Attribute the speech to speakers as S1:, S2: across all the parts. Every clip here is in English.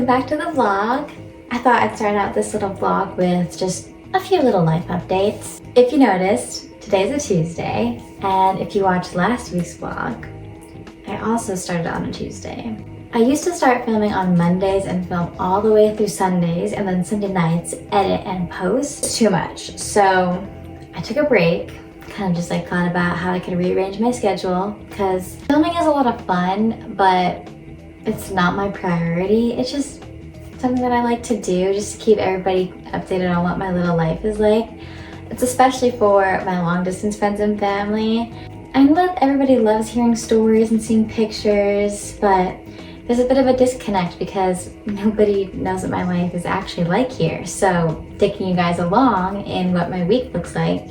S1: welcome back to the vlog. I thought I'd start out this little vlog with just a few little life updates. If you noticed, today's a Tuesday, and if you watched last week's vlog, I also started on a Tuesday. I used to start filming on Mondays and film all the way through Sundays, and then Sunday nights edit and post. It's too much. So I took a break, kind of just like thought about how I could rearrange my schedule, because filming is a lot of fun, but it's not my priority. It's just something that I like to do just to keep everybody updated on what my little life is like. It's especially for my long distance friends and family. I know that everybody loves hearing stories and seeing pictures, but there's a bit of a disconnect because nobody knows what my life is actually like here. So taking you guys along in what my week looks like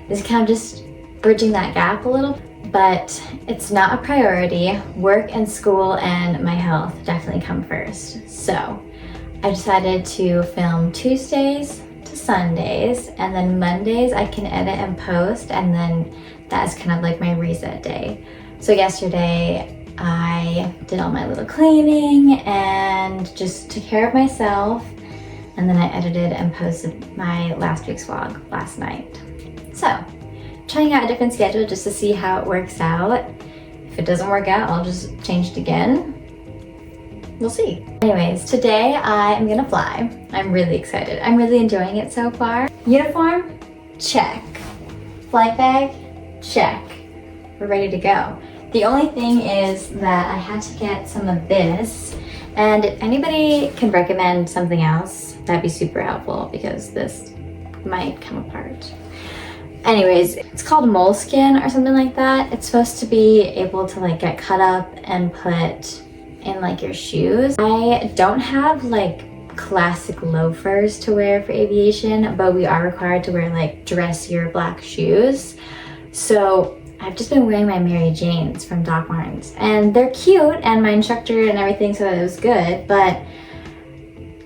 S1: is kind of just bridging that gap a little. But it's not a priority. Work and school and my health definitely come first. So I decided to film Tuesdays to Sundays, and then Mondays I can edit and post, and then that's kind of like my reset day. So yesterday I did all my little cleaning and just took care of myself, and then I edited and posted my last week's vlog last night. So trying out a different schedule just to see how it works out. If it doesn't work out, I'll just change it again. We'll see. Anyways, today I am gonna fly. I'm really excited. I'm really enjoying it so far. Uniform? Check. Flight bag? Check. We're ready to go. The only thing is that I had to get some of this, and if anybody can recommend something else, that'd be super helpful because this might come apart. Anyways, it's called moleskin or something like that. It's supposed to be able to like get cut up and put in like your shoes. I don't have like classic loafers to wear for aviation, but we are required to wear like dressier black shoes. So I've just been wearing my Mary Janes from Doc Martens, and they're cute, and my instructor and everything said it was good, but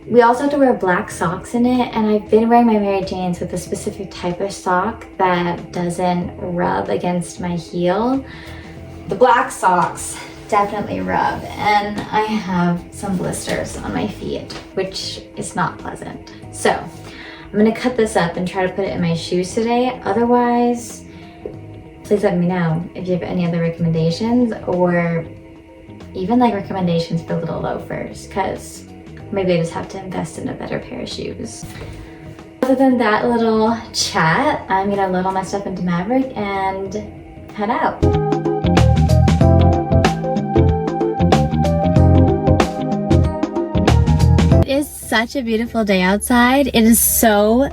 S1: we also have to wear black socks in it, and I've been wearing my Mary Janes with a specific type of sock that doesn't rub against my heel. The black socks definitely rub, and I have some blisters on my feet, which is not pleasant. So I'm gonna cut this up and try to put it in my shoes today. Otherwise, please let me know if you have any other recommendations, or even like recommendations for little loafers, because maybe I just have to invest in a better pair of shoes. Other than that little chat, I'm gonna load all my stuff into Maverick and head out. It is such a beautiful day outside. It is so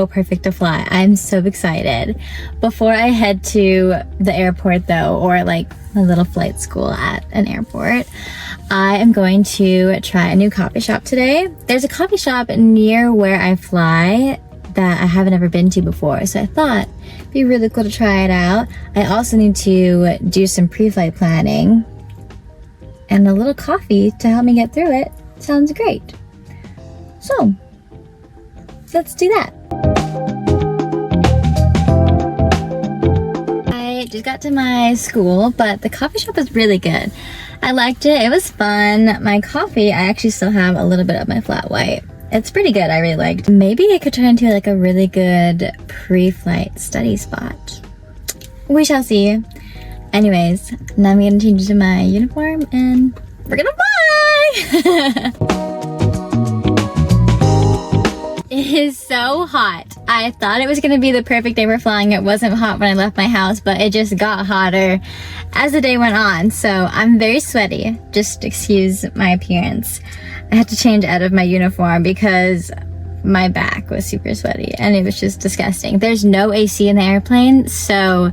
S1: perfect to fly. I'm so excited. Before I head to the airport though, or like a little flight school at an airport, I am going to try a new coffee shop today. There's a coffee shop near where I fly that I haven't ever been to before, so I thought it'd be really cool to try it out. I also need to do some pre-flight planning, and a little coffee to help me get through it sounds great. So let's do that. I just got to my school, but the coffee shop was really good. I liked it. It was fun. My coffee, I actually still have a little bit of my flat white. It's pretty good. I really liked. Maybe it could turn into like a really good pre-flight study spot. We shall see. Anyways, now I'm gonna change into my uniform and we're gonna fly! It is so hot. I thought it was gonna be the perfect day for flying. It wasn't hot when I left my house, but it just got hotter as the day went on. So I'm very sweaty. Just excuse my appearance. I had to change out of my uniform because my back was super sweaty and it was just disgusting. There's no AC in the airplane, so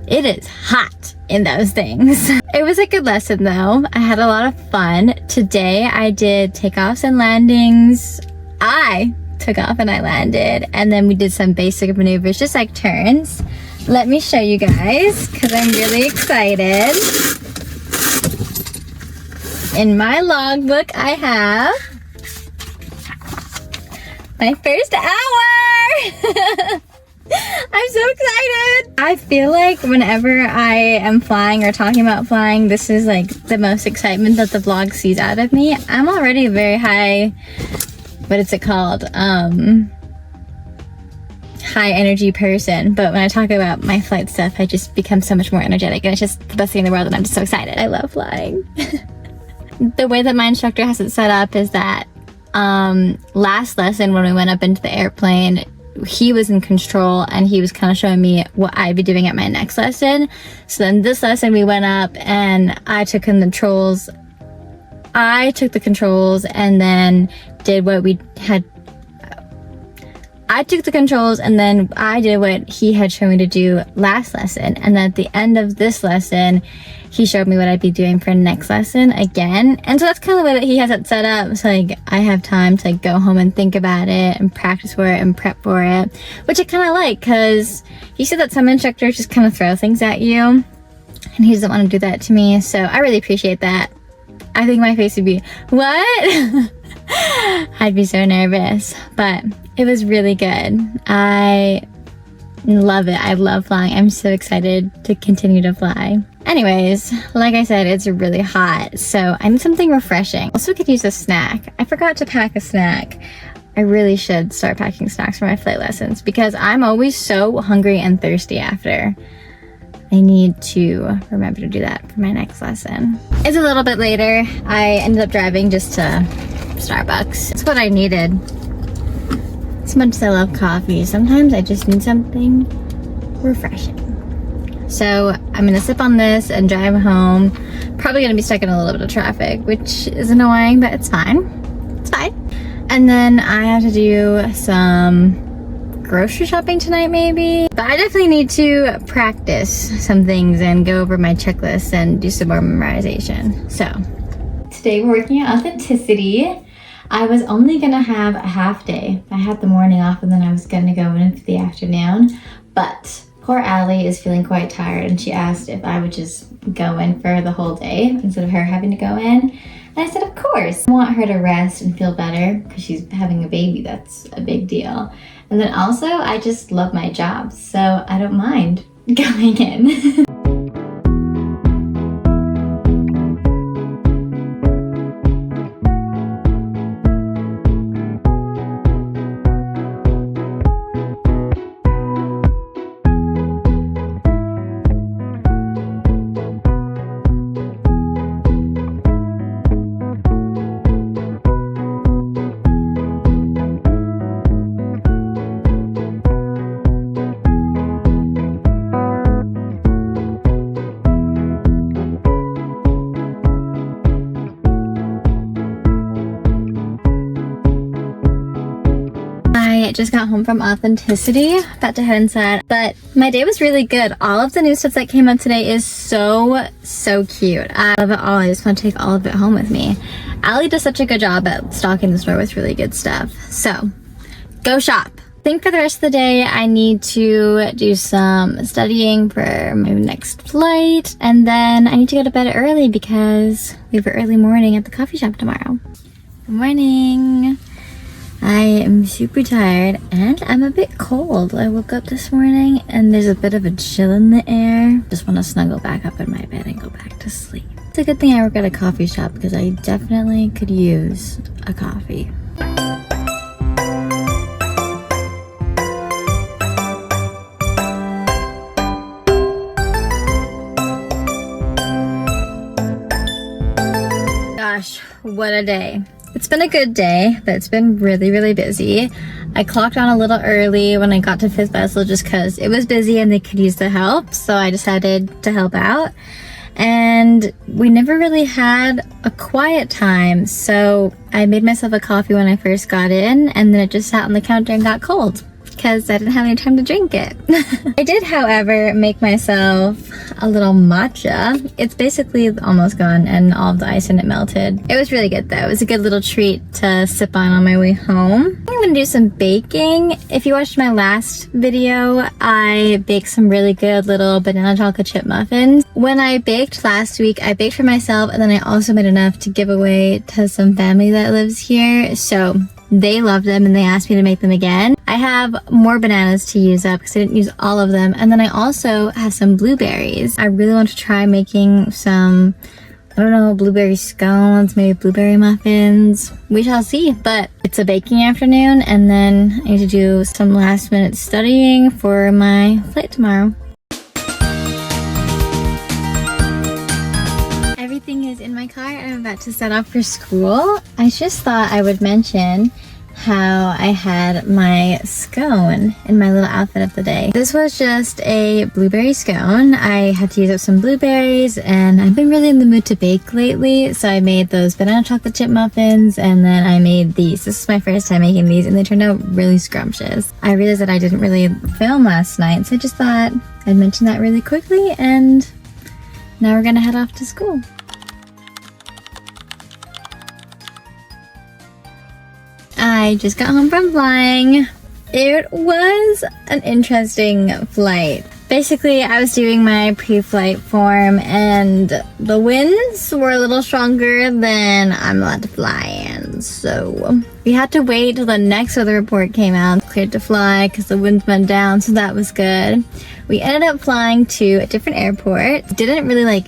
S1: it is hot in those things. It was a good lesson though. I had a lot of fun. Today I did takeoffs and landings. I took off and I landed, and then we did some basic maneuvers, just like turns. Let me show you guys because I'm really excited. In my logbook I have my first hour. I'm so excited. I feel like whenever I am flying or talking about flying, this is like the most excitement that the vlog sees out of me. I'm already a very high, what is it called? High energy person, but when I talk about my flight stuff, I just become so much more energetic, and it's just the best thing in the world, and I'm just so excited. I love flying. The way that my instructor has it set up is that last lesson when we went up into the airplane, he was in control and he was kind of showing me what I'd be doing at my next lesson. So then this lesson we went up and I took the controls and then did what we had. I took the controls and then I did what he had shown me to do last lesson. And then at the end of this lesson, he showed me what I'd be doing for next lesson again. And so that's kind of the way that he has it set up. So like I have time to like go home and think about it and practice for it and prep for it, which I kind of like, because he said that some instructors just kind of throw things at you and he doesn't want to do that to me. So I really appreciate that. I think my face would be, what? I'd be so nervous, but it was really good. I love it. I love flying. I'm so excited to continue to fly. Anyways, like I said, it's really hot, so I need something refreshing. Also could use a snack. I forgot to pack a snack. I really should start packing snacks for my flight lessons because I'm always so hungry and thirsty after. I need to remember to do that for my next lesson. It's a little bit later. I ended up driving just to Starbucks. It's what I needed. As much as I love coffee, sometimes I just need something refreshing. So I'm gonna sip on this and drive home. Probably gonna be stuck in a little bit of traffic, which is annoying, but it's fine. It's fine. And then I have to do some grocery shopping tonight maybe. But I definitely need to practice some things and go over my checklist and do some more memorization. So today we're working on authenticity. I was only gonna have a half day. I had the morning off and then I was gonna go in for the afternoon, but poor Allie is feeling quite tired and she asked if I would just go in for the whole day instead of her having to go in. And I said, of course. I want her to rest and feel better because she's having a baby. That's a big deal. And then also, I just love my job, so I don't mind going in. I just got home from authenticity, about to head inside, but my day was really good. All of the new stuff that came up today is so cute. I love it all. I just want to take all of it home with me. Allie does such a good job at stocking the store with really good stuff. So go shop. I think for the rest of the day I need to do some studying for my next flight, and then I need to go to bed early because we have an early morning at the coffee shop tomorrow. Good morning. I am super tired and I'm a bit cold. I woke up this morning and there's a bit of a chill in the air. Just want to snuggle back up in my bed and go back to sleep. It's a good thing I work at a coffee shop because I definitely could use a coffee. Gosh, what a day. It's been a good day, but it's been really busy. I clocked on a little early when I got to Fifth Vessel just because it was busy and they could use the help, so I decided to help out. And we never really had a quiet time, so I made myself a coffee when I first got in, and then it just sat on the counter and got cold because I didn't have any time to drink it. I did, however, make myself a little matcha. It's basically almost gone and all of the ice in it melted. It was really good though. It was a good little treat to sip on my way home. I'm gonna do some baking. If you watched my last video, I baked some really good little banana chocolate chip muffins. When I baked last week, I baked for myself and then I also made enough to give away to some family that lives here. So They loved them and they asked me to make them again. I have more bananas to use up because I didn't use all of them. And then I also have some blueberries. I really want to try making some, I don't know, blueberry scones, maybe blueberry muffins. We shall see, but it's a baking afternoon and then I need to do some last minute studying for my flight tomorrow. Everything is in my car and I'm about to set off for school. I just thought I would mention how I had my scone in my little outfit of the day. This was just a blueberry scone. I had to use up some blueberries and I've been really in the mood to bake lately, so I made those banana chocolate chip muffins and then I made these. This is my first time making these and they turned out really scrumptious. I realized that I didn't really film last night, so I just thought I'd mention that really quickly, and now we're gonna head off to school. I just got home from flying. It was an interesting flight. Basically, I was doing my pre-flight form and the winds were a little stronger than I'm allowed to fly in. So we had to wait till the next weather report came out, cleared to fly because the winds went down, so that was good. We ended up flying to a different airport. Didn't really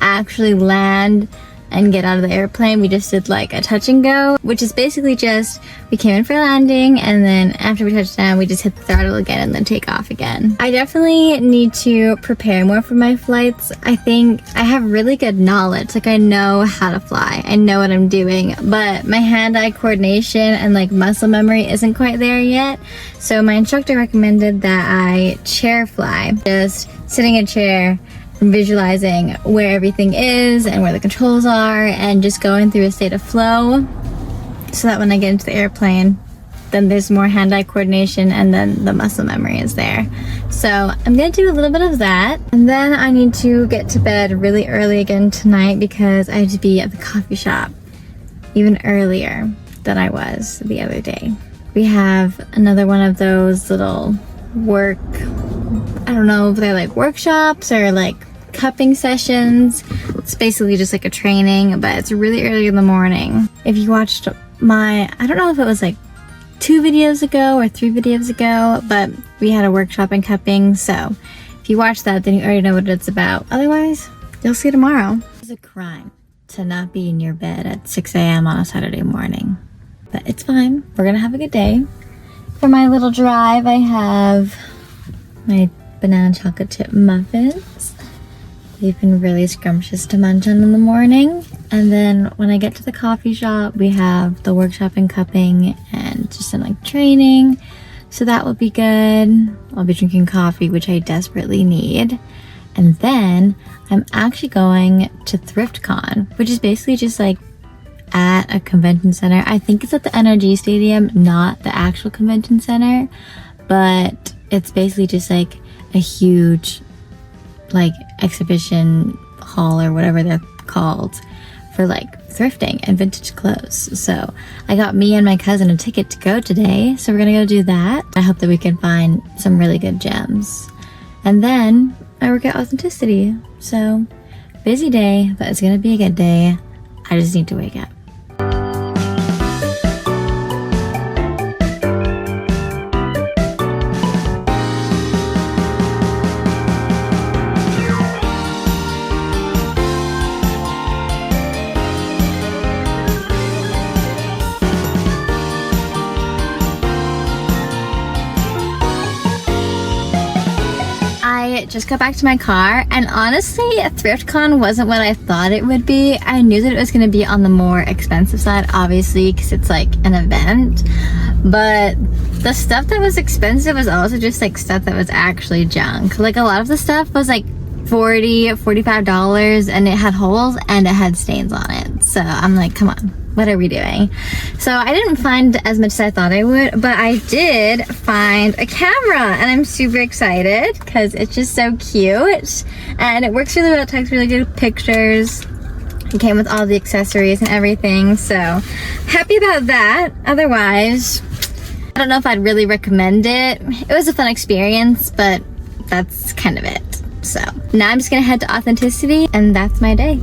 S1: actually land and get out of the airplane. We just did a touch and go, which is basically just we came in for landing and then after we touched down we just hit the throttle again and then take off again. I definitely need to prepare more for my flights. I think I have really good knowledge, I know how to fly, I know what I'm doing, but my hand-eye coordination and muscle memory isn't quite there yet. So my instructor recommended that I chair fly, just sitting in a chair, visualizing where everything is and where the controls are and just going through a state of flow so that when I get into the airplane then there's more hand-eye coordination and then the muscle memory is there. So I'm gonna do a little bit of that and then I need to get to bed really early again tonight because I have to be at the coffee shop even earlier than I was the other day. We have another one of those little work, I don't know if they're workshops or cupping sessions. It's basically just a training, but it's really early in the morning. If you watched my, I don't know if it was 2 videos ago or 3 videos ago, but we had a workshop in cupping, so if you watch that then you already know what it's about. Otherwise, you'll see tomorrow. It's a crime to not be in your bed at 6 a.m. on a Saturday morning, but it's fine. We're gonna have a good day. For my little drive, I have my banana chocolate chip muffins. They've been really scrumptious to munch on in the morning. And then when I get to the coffee shop, we have the workshop in cupping and just some training. So that will be good. I'll be drinking coffee, which I desperately need. And then I'm actually going to ThriftCon, which is basically just at a convention center. I think it's at the NRG Stadium, not the actual convention center, but it's basically just a huge exhibition hall or whatever they're called for thrifting and vintage clothes. So I got me and my cousin a ticket to go today, so we're gonna go do that. I hope that we can find some really good gems. And then I work at Authenticity, so busy day, but it's gonna be a good day. I just need to wake up. I just got back to my car and honestly ThriftCon wasn't what I thought it would be. I knew that it was going to be on the more expensive side, obviously, because it's an event, but the stuff that was expensive was also just stuff that was actually junk. A lot of the stuff was $45 and it had holes and it had stains on it. So I'm come on, what are we doing? So I didn't find as much as I thought I would, but I did find a camera and I'm super excited because it's just so cute and it works really well. It takes really good pictures. It came with all the accessories and everything, so happy about that. Otherwise, I don't know if I'd really recommend it. It was a fun experience, but that's kind of it. So now I'm just gonna head to Authenticity and that's my day.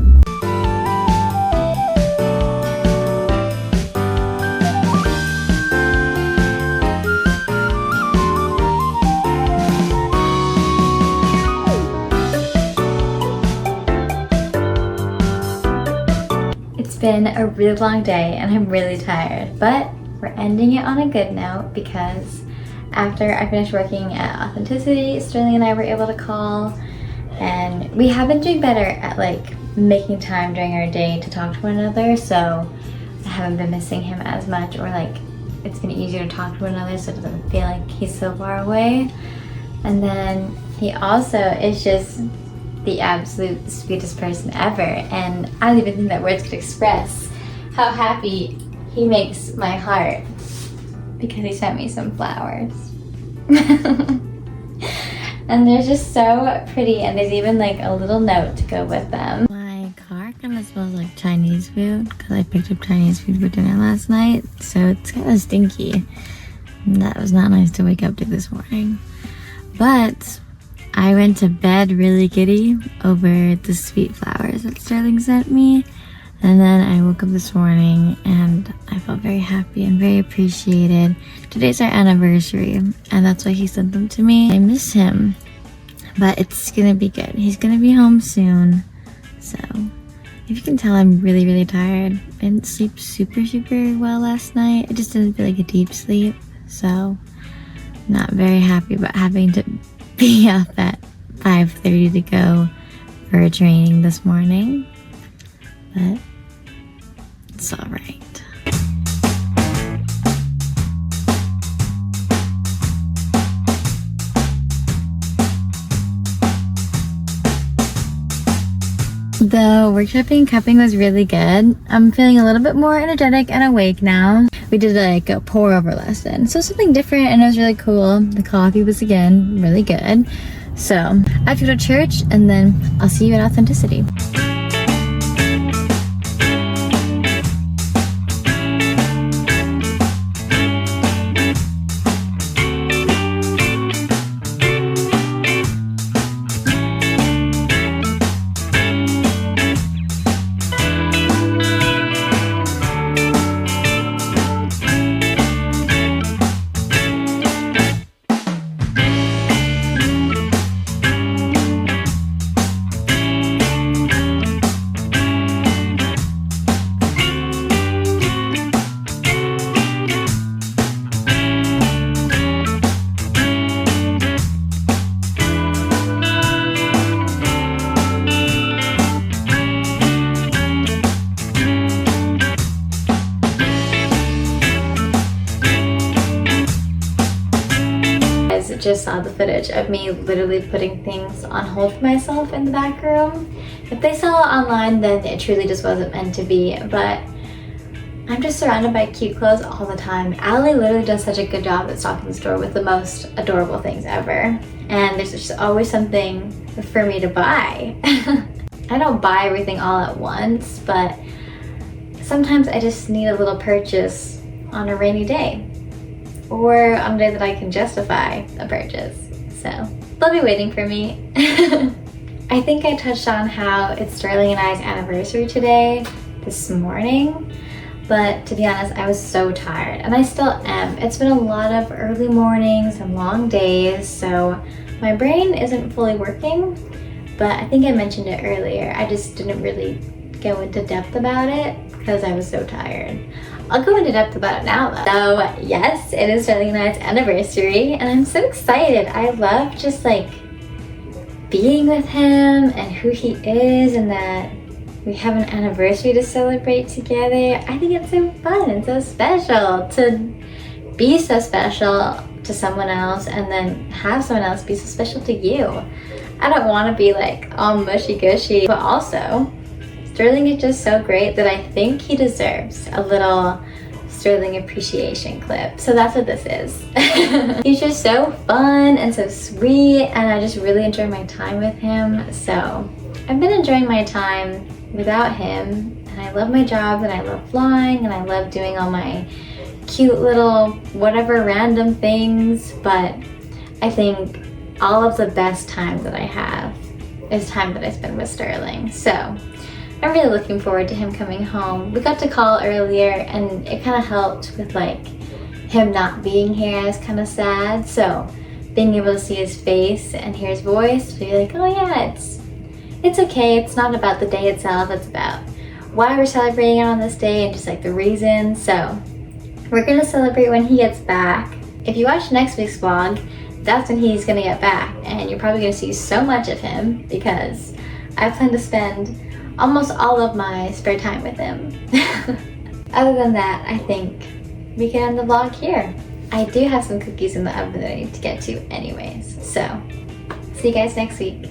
S1: been a really long day and I'm really tired, but we're ending it on a good note because after I finished working at Authenticity, Sterling and I were able to call, and we have been doing better at like making time during our day to talk to one another, so I haven't been missing him as much, or like it's been easier to talk to one another so it doesn't feel like he's so far away. And then he also is just the absolute sweetest person ever, and I don't even think that words could express how happy he makes my heart because he sent me some flowers. And they're just so pretty, and there's even like a little note to go with them. My car kind of smells like Chinese food because I picked up Chinese food for dinner last night, so it's kind of stinky. That was not nice to wake up to this morning. But I went to bed really giddy over the sweet flowers that Sterling sent me, and then I woke up this morning and I felt very happy and very appreciated. Today's our anniversary, and that's why he sent them to me. I miss him, but it's gonna be good. He's gonna be home soon, so if you can tell, I'm really, really tired. I didn't sleep super well last night. I just didn't feel like a deep sleep, so not very happy about having to be up at 5:30 to go for a training this morning, but it's all right. The workshopping cupping was really good. I'm feeling a little bit more energetic and awake now. We did like a pour over lesson, so something different, and it was really cool. The coffee was again really good. So I have to go to church, and then I'll see you at Authenticity. Just saw the footage of me literally putting things on hold for myself in the back room. If they saw it online, then it truly just wasn't meant to be, but I'm just surrounded by cute clothes all the time. Allie literally does such a good job at stocking the store with the most adorable things ever, and there's just always something for me to buy. I don't buy everything all at once, but sometimes I just need a little purchase on a rainy day, or on a day that I can justify a purchase. So they'll be waiting for me. I think I touched on how it's Sterling and I's anniversary today, this morning, but to be honest, I was so tired, and I still am. It's been a lot of early mornings and long days, so my brain isn't fully working, but I think I mentioned it earlier. I just didn't really go into depth about it because I was so tired. I'll go into depth about it now though. So yes, it is Sterling and I's anniversary, and I'm so excited. I love just like being with him and who he is, and that we have an anniversary to celebrate together. I think it's so fun and so special to be so special to someone else, and then have someone else be so special to you. I don't want to be like all mushy gushy, but also Sterling is just so great that I think he deserves a little Sterling appreciation clip. So that's what this is. He's just so fun and so sweet, and I just really enjoy my time with him. So I've been enjoying my time without him, and I love my job, and I love flying, and I love doing all my cute little whatever random things, but I think all of the best time that I have is time that I spend with Sterling. So I'm really looking forward to him coming home. We got to call earlier, and it kind of helped with like him not being here. I was kind of sad, so being able to see his face and hear his voice, to be like, oh yeah, it's okay. It's not about the day itself. It's about why we're celebrating it on this day and just like the reasons. So we're gonna celebrate when he gets back. If you watch next week's vlog, that's when he's gonna get back, and you're probably gonna see so much of him because I plan to spend almost all of my spare time with him. Other than that, I think we can end the vlog here. I do have some cookies in the oven that I need to get to anyways, so see you guys next week.